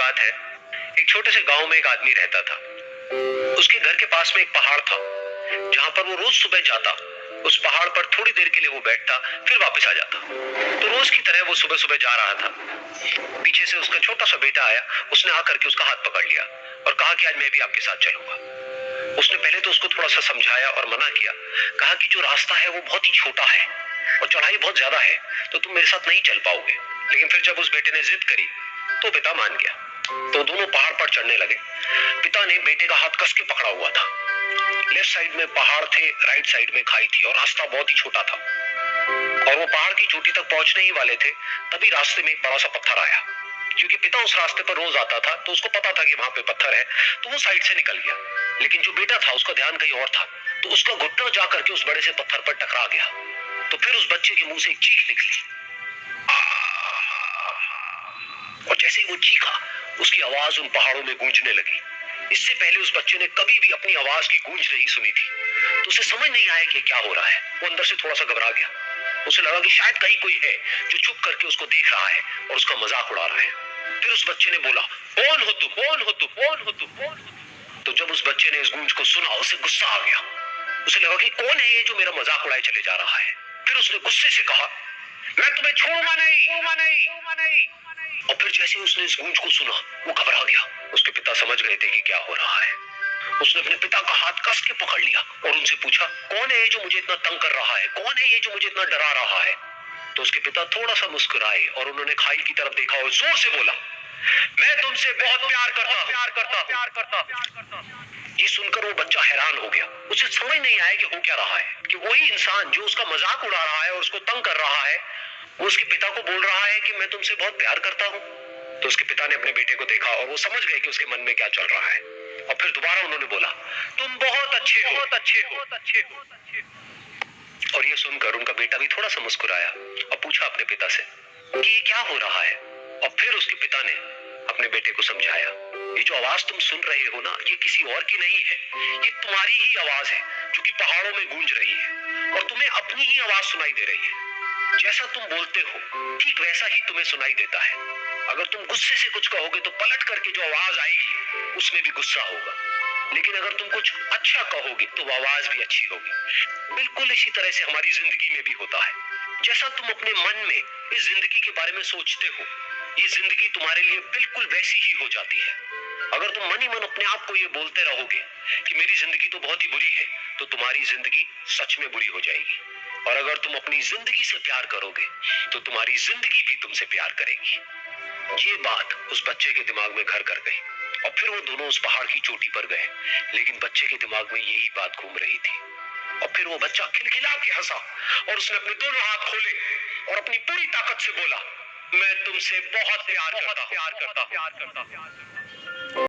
बात है, एक छोटे से गांव में एक आदमी रहता था। उसके घर के पास में एक पहाड़ था, जहां पर वो रोज सुबह जाता। उस पहाड़ पर थोड़ी देर के लिए वो बैठता, फिर वापस आ जाता। तो रोज की तरह वो सुबह सुबह जा रहा था। पीछे से उसका छोटा सा बेटा आया। उसने आकर के उसका हाथ पकड़ लिया और कहा कि आज मैं भी आपके साथ चलूंगा। उसने पहले तो उसको थोड़ा सा समझाया और मना किया। कहा कि जो रास्ता है वो बहुत ही छोटा है और चढ़ाई बहुत ज्यादा है, तो तुम मेरे साथ नहीं चल पाओगे। लेकिन फिर जब उस बेटे ने जिद करी तो पिता मान गया। तो दोनों पहाड़ पर चढ़ने लगे। पिता ने बेटे का हाथ कस के पकड़ा हुआ था। लेफ्ट साइड में पहाड़ थे, राइट साइड में खाई थी और रास्ता बहुत ही छोटा था। और वो पहाड़ की चोटी तक पहुंचने ही वाले थे, तभी रास्ते में एक बड़ा सा पत्थर आया। क्योंकि पिता उस रास्ते पर रोज आता था, तो उसको पता था कि वहां पे पत्थर है, तो वो साइड से निकल गया। लेकिन जो बेटा था उसका ध्यान कहीं और था, तो उसका घुटना जाकर के उस बड़े से पत्थर पर टकरा गया। तो फिर उस बच्चे के मुंह से एक चीख निकली और जैसे ही वो चीखा, उसकी आवाज उन पहाड़ों में गूंजने लगी। इससे पहले उस बच्चे ने कभी भी अपनी आवाज की गूंज नहीं सुनी थी, तो उसे समझ नहीं आया कि क्या हो रहा है। वो अंदर से थोड़ा सा घबरा गया। उसे लगा कि शायद कहीं कोई है जो चुप करके उसको देख रहा है और उसका मजाक उड़ा रहा है। फिर उस बच्चे ने बोला, कौन हो तू, कौन हो तू, कौन हो तू, कौन हो तू? तो जब उस बच्चे ने इस गूंज को सुना, उसे गुस्सा आ गया। उसे लगा कि कौन है ये जो मेरा मजाक उड़ाए चले जा रहा है। फिर उसने गुस्से से कहा, मैं तुम्हें छोड़ूंगा नहीं, छोड़ूंगा नहीं, छोड़ूंगा नहीं। और फिर जैसे ही उसने इस गूंज को सुना, वो घबरा गया। उसके पिता समझ गए थे कि क्या हो रहा है। उसने अपने पिता का हाथ कस के पकड़ लिया और उनसे पूछा, कौन है ये जो मुझे इतना तंग कर रहा है, कौन है ये जो मुझे इतना डरा रहा है। तो उसके पिता थोड़ा सा मुस्कुराए और उन्होंने खाई की तरफ देखा और जोर से बोला, मैं तुमसे बहुत प्यार करता, प्यार करता, प्यार करता, प्यार करता। ये सुनकर वो बच्चा हैरान हो गया। उसे समझ नहीं आया कि हो क्या रहा है, कि वही इंसान जो उसका मजाक उड़ा रहा है और उसको तंग कर रहा है, वो उसके पिता को बोल रहा है कि मैं तुमसे बहुत प्यार करता हूँ। तो उसके पिता ने अपने बेटे को देखा और वो समझ गए कि उसके मन में क्या चल रहा है। और फिर दोबारा उन्होंने बोला, तुम बहुत अच्छे हो, बहुत अच्छे हो, बहुत अच्छे हो, बहुत अच्छे हो। और ये सुनकर उनका बेटा भी थोड़ा सा मुस्कुराया और पूछा अपने पिता से कि ये क्या हो रहा है। और फिर उसके पिता ने अपने बेटे को समझाया, ये जो आवाज तुम सुन रहे हो ना, ये किसी और की नहीं है, ये तुम्हारी ही आवाज है जो कि पहाड़ों में गूंज रही है और तुम्हें अपनी ही आवाज सुनाई दे रही है। जैसा तुम बोलते हो ठीक वैसा ही तुम्हें सुनाई देता है। अगर तुम गुस्से से कुछ कहोगे तो पलट करके जो आवाज आएगी उसमें भी गुस्सा होगा, लेकिन अगर तुम कुछ अच्छा कहोगे तो वो आवाज भी अच्छी होगी। बिल्कुल इसी तरह से हमारी जिंदगी में भी होता है। जैसा तुम अपने मन में इस जिंदगी के बारे में सोचते हो, ये जिंदगी तुम्हारे लिए बिल्कुल वैसी ही हो जाती है। अगर तुम मन ही मन अपने आप को ये बोलते रहोगे कि मेरी जिंदगी तो बहुत ही बुरी है, तो तुम्हारी जिंदगी सच में बुरी हो जाएगी। और अगर तुम अपनी जिंदगी से प्यार करोगे तो तुम्हारी जिंदगी भी तुमसे प्यार करेगी। ये बात उस बच्चे के दिमाग में घर कर गई और फिर वो दोनों उस पहाड़ की चोटी पर गए। लेकिन बच्चे के दिमाग में यही बात घूम रही थी। और फिर वो बच्चा खिलखिला के हंसा और उसने अपने दोनों हाथ खोले और अपनी पूरी ताकत से बोला, मैं तुमसे बहुत प्यार करता, प्यार करता, प्यार करता।